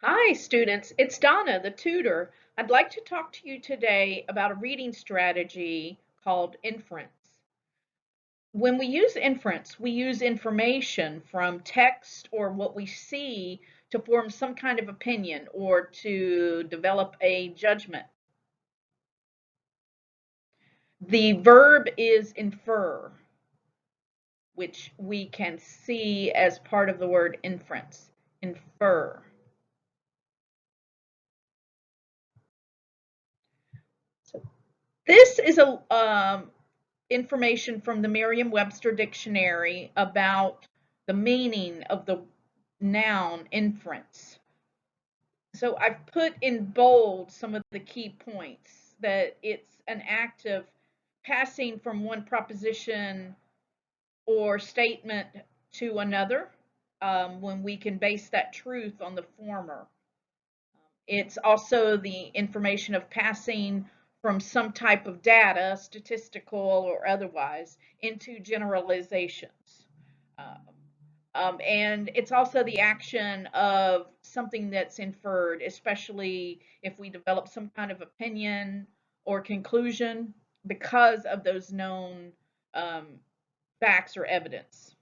Hi, students. It's Donna, the tutor. I'd like to talk to you today about a reading strategy called inference. When we use inference, we use information from text or what we see to form some kind of opinion or to develop a judgment. The verb is infer, which we can see as part of the word inference. Infer. So this is a information from the Merriam-Webster dictionary about the meaning of the noun inference. So I've put in bold some of the key points that it's an act of passing from one proposition or statement to another when we can base that truth on the former. It's also the information of passing from some type of data, statistical or otherwise, into generalizations. Um, and it's also the action of something that's inferred, especially if we develop some kind of opinion or conclusion because of those known um, facts or evidence.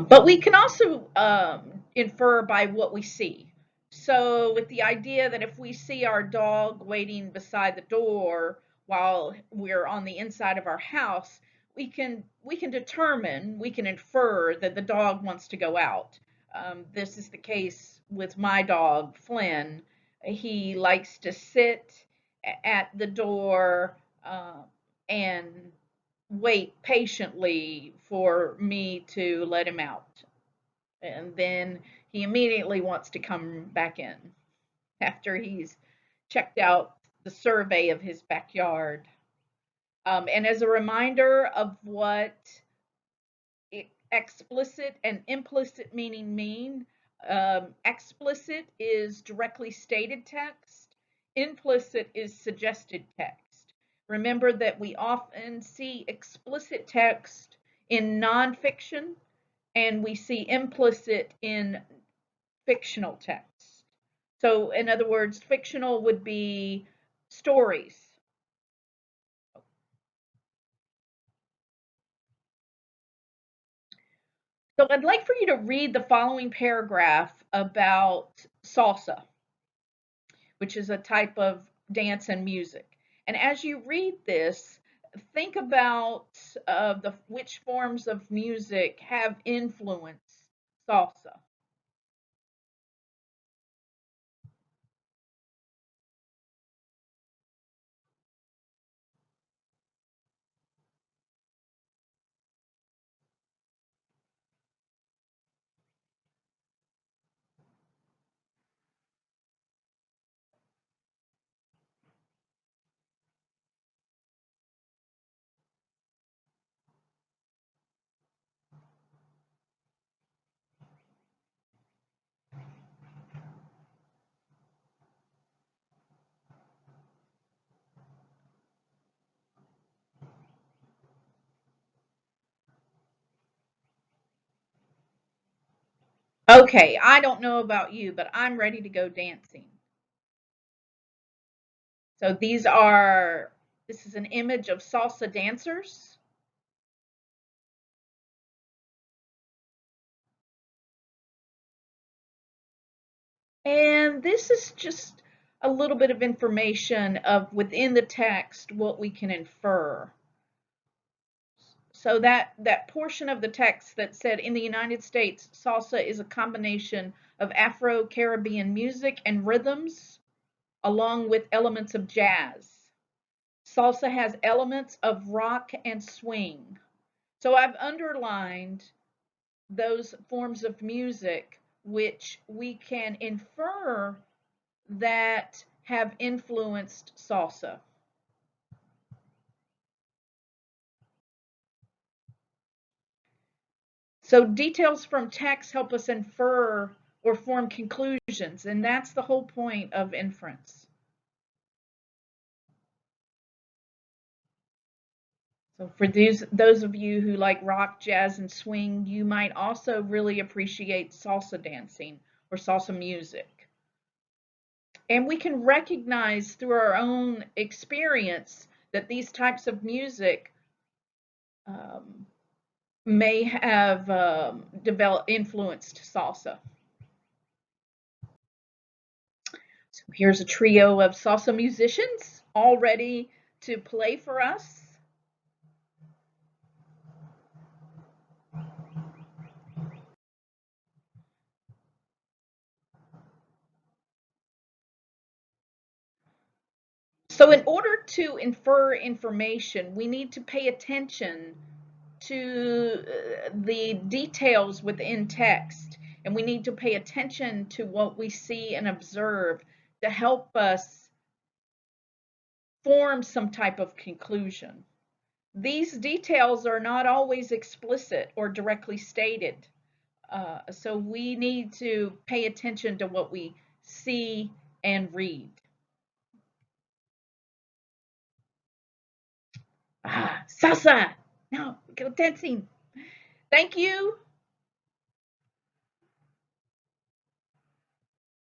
But we can also infer by what we see. So, with the idea that if we see our dog waiting beside the door while we're on the inside of our house, we can determine, we can infer that the dog wants to go out. This is the case with my dog Flynn. He likes to sit at the door and wait patiently for me to let him out. And then he immediately wants to come back in after he's checked out the survey of his backyard. And as a reminder of what explicit and implicit meaning mean, explicit is directly stated text, implicit is suggested text. Remember that we often see explicit text in nonfiction and we see implicit in fictional text. So, in other words, fictional would be stories. So, I'd like for you to read the following paragraph about salsa, which is a type of dance and music. And as you read this, think about the which forms of music have influenced salsa. Okay, I don't know about you, but I'm ready to go dancing. So this is an image of salsa dancers. And this is just a little bit of information of within the text what we can infer. So that portion of the text that said in the United States, salsa is a combination of Afro-Caribbean music and rhythms along with elements of jazz. Salsa has elements of rock and swing. So I've underlined those forms of music which we can infer that have influenced salsa. So details from text help us infer or form conclusions, and that's the whole point of inference. So for those of you who like rock, jazz, and swing, you might also really appreciate salsa dancing or salsa music. And we can recognize through our own experience that these types of music um, may have influenced salsa. So here's a trio of salsa musicians all ready to play for us. So in order to infer information, we need to pay attention to the details within text, and we need to pay attention to what we see and observe to help us form some type of conclusion. These details are not always explicit or directly stated, so we need to pay attention to what we see and read. Salsa! Now, go dancing. Thank you.